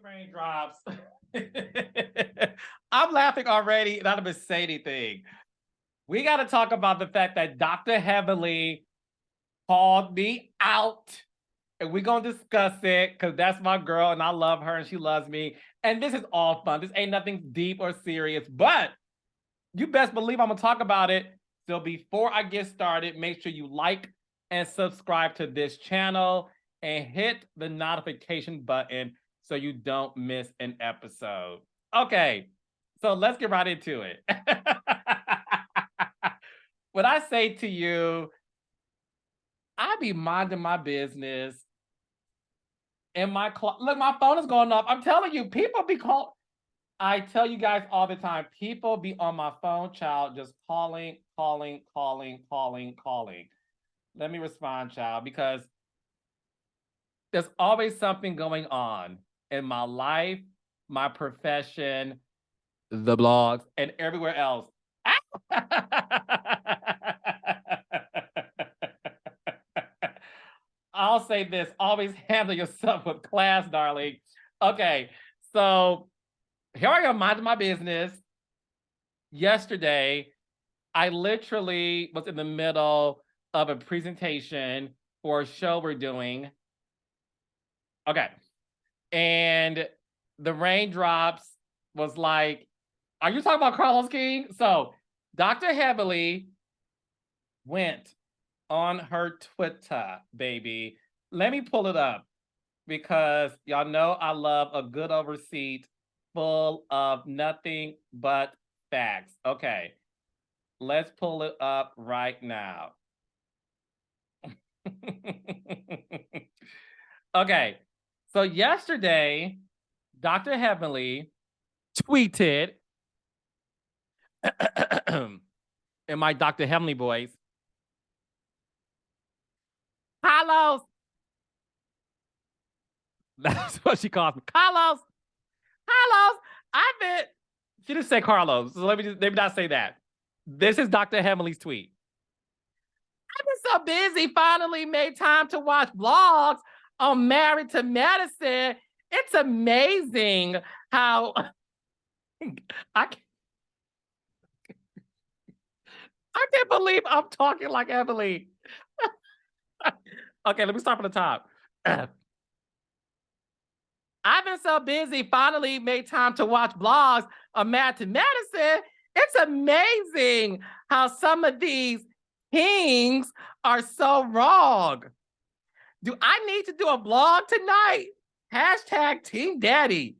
raindrops. I'm laughing already, not even say anything. We got to talk about the fact that Dr. Heavenly called me out, and we're going to discuss it because that's my girl and I love her and she loves me. And this is all fun. This ain't nothing deep or serious, but you best believe I'm going to talk about it. So before I get started, make sure you like and subscribe to this channel and hit the notification button so you don't miss an episode. Okay, so let's get right into it. When I say to you, I be minding my business in my look, my phone is going off. I'm telling you, people be called. I tell you guys all the time, people be on my phone, child, just calling. Let me respond, child, because there's always something going on in my life, my profession, the blogs, and everywhere else. I'll say this, always handle yourself with class, darling. Okay, so here I am minding my business. Yesterday, I literally was in the middle of a presentation for a show we're doing. Okay. And the raindrops was like, are you talking about Carlos King? So Dr. Heavily went on her Twitter, baby. Let me pull it up because y'all know I love a good overseat full of nothing but facts. Okay. Let's pull it up right now. Okay. So yesterday, Dr. Heavenly tweeted in my Dr. Heavenly voice, Carlos. That's what she calls me. Carlos. She didn't say Carlos. So let me not say that. This is Dr. Heavenly's tweet. I've been so busy, finally made time to watch vlogs on Married to Medicine. It's amazing how I can't believe I'm talking like Emily. Okay, let me start from the top. I've been so busy, finally made time to watch vlogs on Married to Medicine. It's amazing how some of these kings are so wrong. Do I need to do a vlog tonight? Hashtag Team Daddy.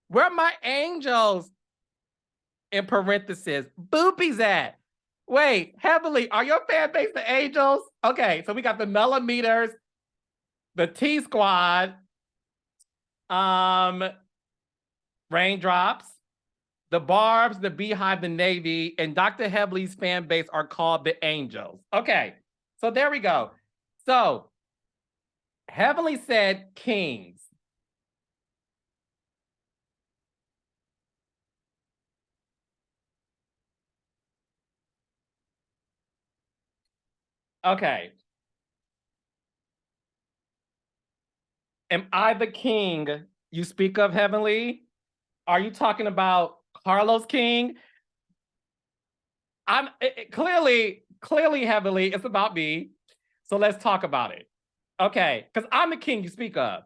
Where are my angels? In parentheses, boobies at? Wait, Heavily, are your fan base the angels? Okay, so we got the millimeters, the T Squad, raindrops, the Barbs, the Beehive, the Navy, and Dr. Heavely's fan base are called the Angels. Okay, so there we go. So Heavenly said kings. Okay. Am I the king you speak of, Heavenly? Are you talking about Carlos King? I'm clearly, Heavenly, it's about me. So let's talk about it. Okay, because I'm the king you speak of.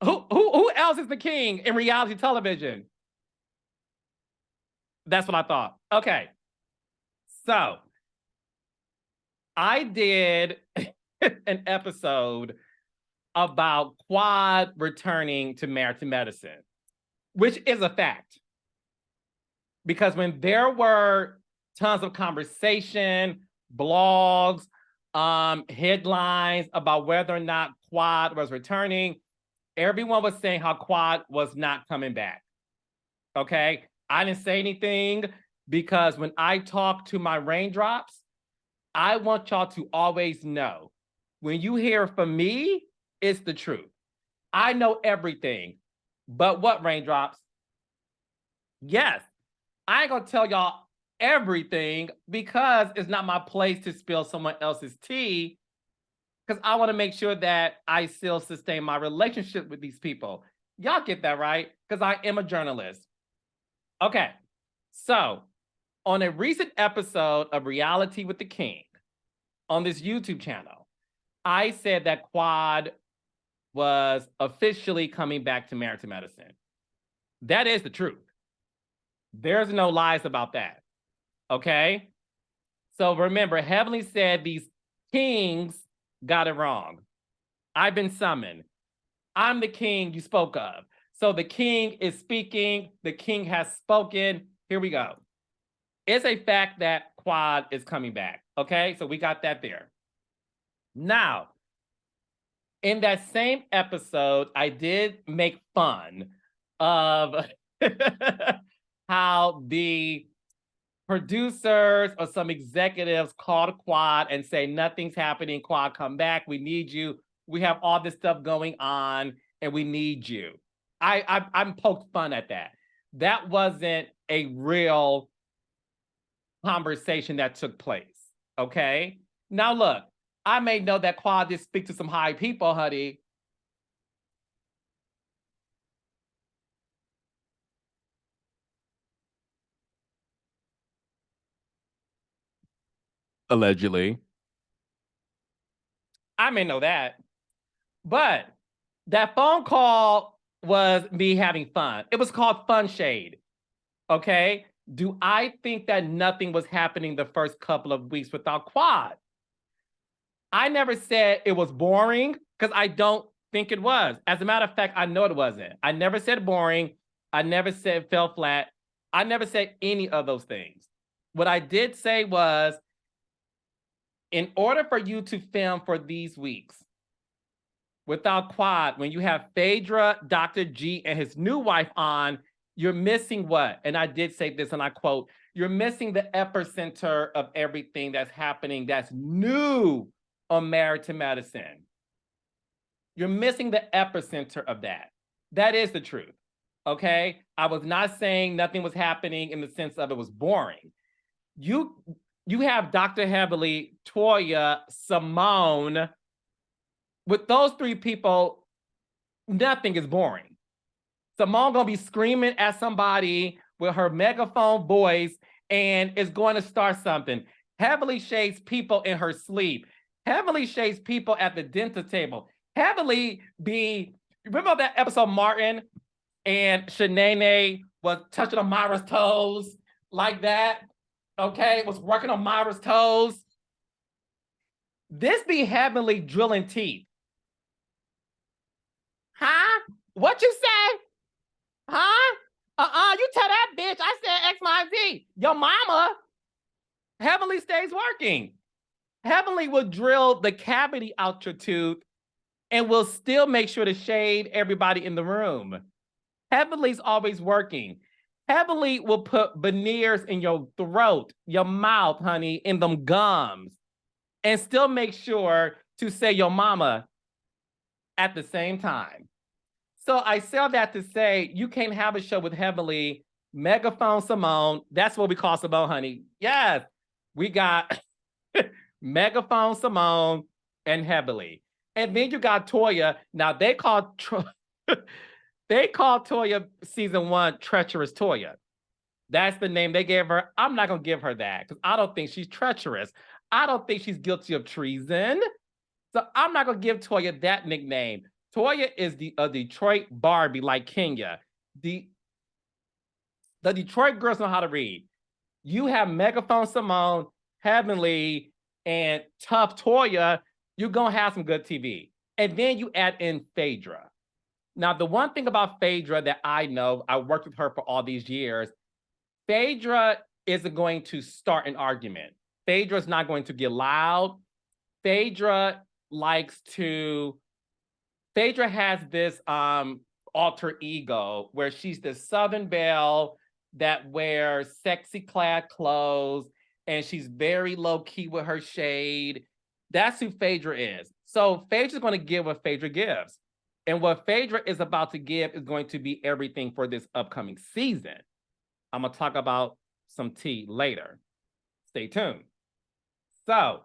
Who else is the king in reality television? That's what I thought. Okay. So I did an episode about Quad returning to Married to Medicine, which is a fact. Because when there were tons of conversation, blogs, headlines about whether or not Quad was returning, everyone was saying how Quad was not coming back. Okay? I didn't say anything because when I talk to my raindrops, I want y'all to always know when you hear from me, it's the truth. I know everything. But what, raindrops? Yes, I ain't gonna tell y'all everything because it's not my place to spill someone else's tea, because I want to make sure that I still sustain my relationship with these people. Y'all get that, right? Because I am a journalist. Okay. So, on a recent episode of Reality with the King on this YouTube channel, I said that Quad was officially coming back to Married to Medicine. That is the truth. There's no lies about that. Okay? So remember, Heavenly said these kings got it wrong. I've been summoned. I'm the king you spoke of. So the king is speaking. The king has spoken. Here we go. It's a fact that Quad is coming back. Okay? So we got that there. Now, in that same episode, I did make fun of how the producers or some executives called Quad and say nothing's happening. Quad, come back. We need you. We have all this stuff going on, and we need you. I'm poked fun at that. That wasn't a real conversation that took place. Okay. Now look, I may know that Quad did speak to some high people, honey. Allegedly. I may know that. But that phone call was me having fun. It was called Fun Shade. Okay. Do I think that nothing was happening the first couple of weeks without Quad? I never said it was boring because I don't think it was. As a matter of fact, I know it wasn't. I never said boring. I never said it fell flat. I never said any of those things. What I did say was, in order for you to film for these weeks without Quad, when you have Phaedra, Dr. G, and his new wife on, you're missing what? And I did say this, and I quote, you're missing the epicenter of everything that's happening that's new on Married to Medicine. You're missing the epicenter of that. That is the truth. Okay? I was not saying nothing was happening in the sense of it was boring. You have Dr. Heavily, Toya, Simone. With those three people, nothing is boring. Simone gonna be screaming at somebody with her megaphone voice and is going to start something. Heavily shades people in her sleep. Heavily shades people at the dinner table. Heavily be, remember that episode Martin and Shanae was touching on Myra's toes like that? Okay, was working on Myra's toes. This be Heavenly drilling teeth. Huh? What you say? Huh? You tell that bitch I said X, Y, Z. Your mama. Heavenly stays working. Heavenly will drill the cavity out your tooth and will still make sure to shade everybody in the room. Heavenly's always working. Heavenly will put veneers in your throat, your mouth, honey, in them gums, and still make sure to say your mama at the same time. So I say that to say you can't have a show with Heavenly, Megaphone Simone. That's what we call Simone, honey. Yes, we got Megaphone Simone and Heavenly. And then you got Toya. Now they call Toya season 1 Treacherous Toya. That's the name they gave her. I'm not gonna give her that because I don't think she's treacherous. I don't think she's guilty of treason. So I'm not gonna give Toya that nickname. Toya is the Detroit Barbie, like Kenya. The Detroit girls know how to read. You have Megaphone Simone, Heavenly, and Tough Toya. You're gonna have some good TV. And then you add in Phaedra. Now, the one thing about Phaedra that I know, I worked with her for all these years, Phaedra isn't going to start an argument. Phaedra is not going to get loud. Phaedra has this alter ego where she's the Southern belle that wears sexy clad clothes and she's very low key with her shade. That's who Phaedra is. So Phaedra's going to give what Phaedra gives. And what Phaedra is about to give is going to be everything for this upcoming season. I'm going to talk about some tea later. Stay tuned. So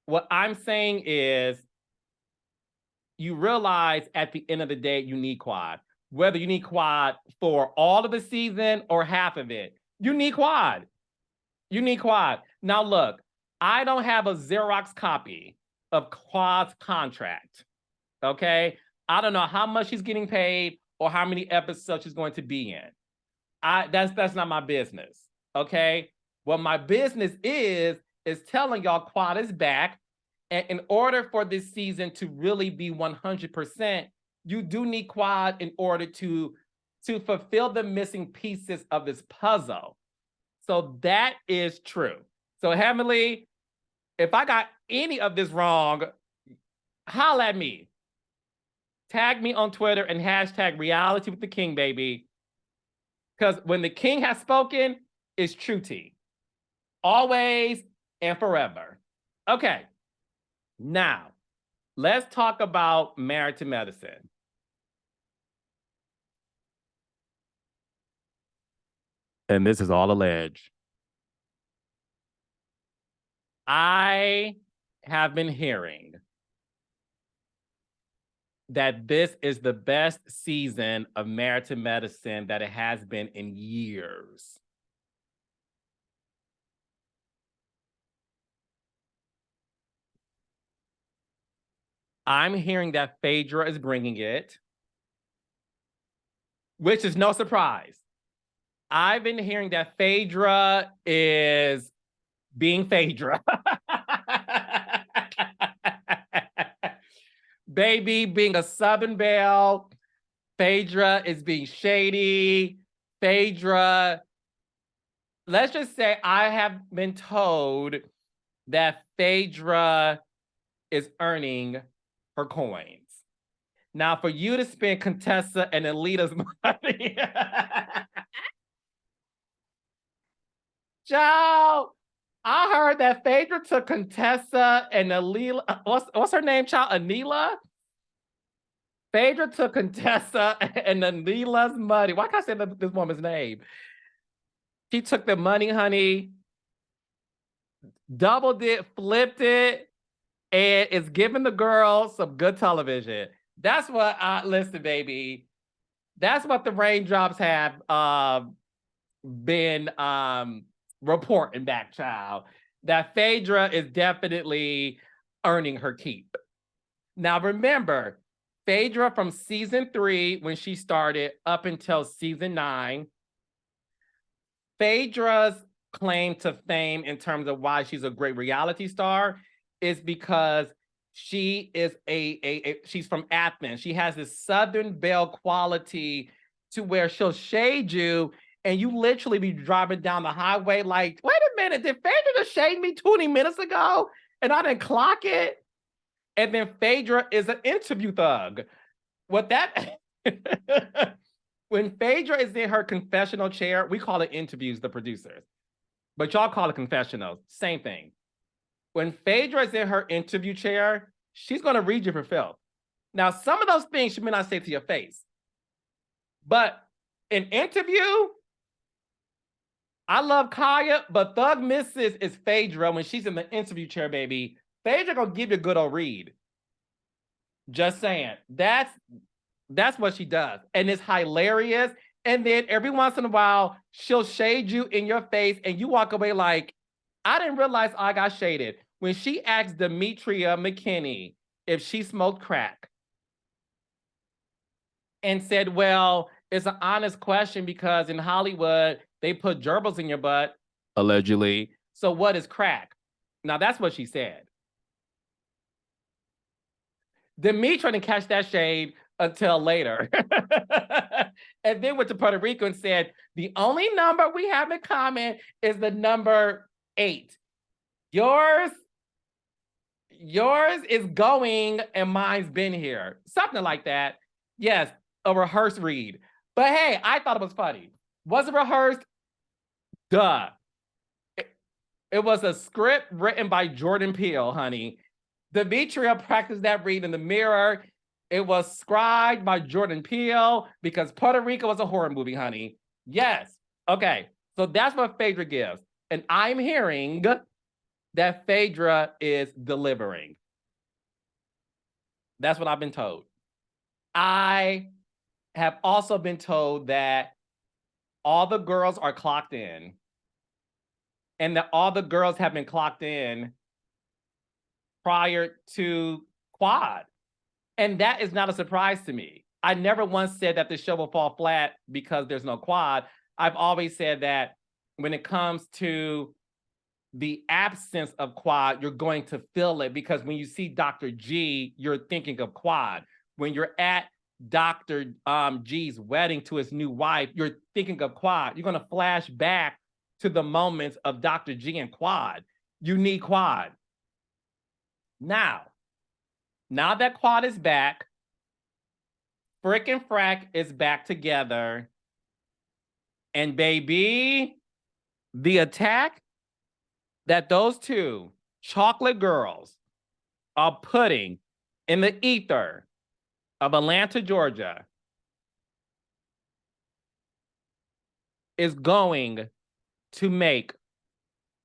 what I'm saying is you realize at the end of the day, you need quad. Whether you need quad for all of the season or half of it, you need quad. You need quad. Now, look, I don't have a Xerox copy of Quad's contract. Okay. I don't know how much she's getting paid or how many episodes she's going to be in. That's not my business. Okay. What my business is telling y'all Quad is back. And in order for this season to really be 100%, you do need Quad in order to fulfill the missing pieces of this puzzle. So that is true. So Heavenly, if I got any of this wrong, holla at me. Tag me on Twitter and hashtag reality with the king, baby. Because when the king has spoken, it's true tea. Always and forever. Okay. Now, let's talk about Married to Medicine. And this is all alleged. I have been hearing that this is the best season of Married to Medicine that it has been in years. I'm hearing that Phaedra is bringing it, which is no surprise. I've been hearing that Phaedra is being Phaedra. BaybEE being a Southern belle. Phaedra is being shady. Phaedra, let's just say I have been told that Phaedra is earning her coins. Now, for you to spend Contessa and Alita's money, Joe, I heard that Phaedra took Contessa and Alila. What's her name, child? Anila? Phaedra took Contessa and Anila's money. Why can't I say this woman's name? She took the money, honey, doubled it, flipped it, and it's giving the girl some good television. That's what listen, baby. That's what the raindrops have been reporting back, child. That Phaedra is definitely earning her keep. Now, remember, Phaedra from season 3, when she started, up until season 9, Phaedra's claim to fame in terms of why she's a great reality star is because she is she's from Athens. She has this Southern belle quality to where she'll shade you and you literally be driving down the highway like, wait a minute, did Phaedra just shade me 20 minutes ago and I didn't clock it? And then Phaedra is an interview thug. What that when Phaedra is in her confessional chair, we call it interviews, the producers. But y'all call it confessionals. Same thing. When Phaedra is in her interview chair, she's going to read you for filth. Now, some of those things she may not say to your face. But in interview, I love Kaya, but Thug Missus is Phaedra when she's in the interview chair, baby. Phaedra going to give you a good old read. Just saying. That's what she does. And it's hilarious. And then every once in a while, she'll shade you in your face and you walk away like, I didn't realize I got shaded. When she asked Demetria McKinney if she smoked crack and said, well, it's an honest question because in Hollywood, they put gerbils in your butt, allegedly. So what is crack? Now, that's what she said. Demetria didn't catch that shade until later. And then went to Puerto Rico and said, the only number we have in common is the number 8. Yours is going and mine's been here. Something like that. Yes, a rehearsed read. But hey, I thought it was funny. Was it rehearsed? Duh. It was a script written by Jordan Peele, honey. Demetria practiced that read in the mirror. It was scribed by Jordan Peele because Puerto Rico was a horror movie, honey. Yes. Okay. So that's what Phaedra gives. And I'm hearing that Phaedra is delivering. That's what I've been told. I have also been told that all the girls are clocked in and that all the girls have been clocked in prior to Quad. And that is not a surprise to me. I never once said that the show will fall flat because there's no Quad. I've always said that when it comes to the absence of Quad, you're going to feel it, because when you see Dr. G, you're thinking of Quad. When you're at Dr. G's wedding to his new wife, you're thinking of Quad. You're going to flash back to the moments of Dr. G and Quad. You need Quad. Now that Quad is back, Frick and Frack is back together, and BaybEE, the attack that those two chocolate girls are putting in the ether of Atlanta, Georgia, is going to make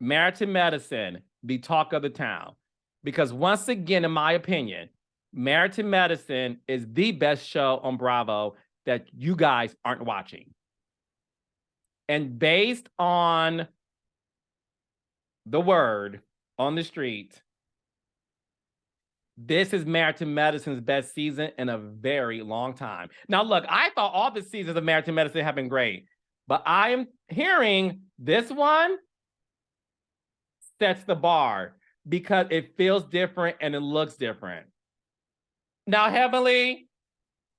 Married to Medicine the talk of the town. Because once again, in my opinion, Married to Medicine is the best show on Bravo that you guys aren't watching. And based on the word on the street, this is Married to Medicine's best season in a very long time. Now, look, I thought all the seasons of Married to Medicine have been great, but I am hearing this one sets the bar because it feels different and it looks different. Now, Heavenly,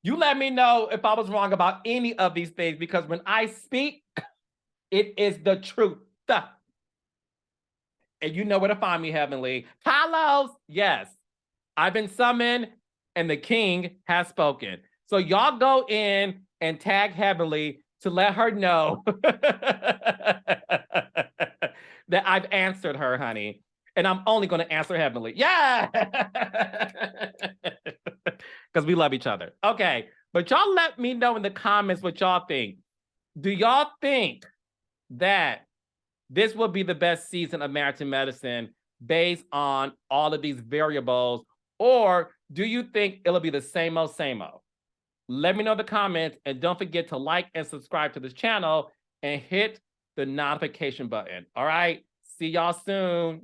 you let me know if I was wrong about any of these things, because when I speak, it is the truth. And you know where to find me, Heavenly. Carlos, yes, I've been summoned and the king has spoken. So y'all go in and tag Heavenly to let her know that I've answered her, honey. And I'm only going to answer Heavenly. Yeah! Because we love each other. Okay, but y'all let me know in the comments what y'all think. Do y'all think that this will be the best season of Married to Medicine based on all of these variables? Or do you think it'll be the same old, same old? Let me know in the comments, and don't forget to like and subscribe to this channel and hit the notification button. All right, see y'all soon.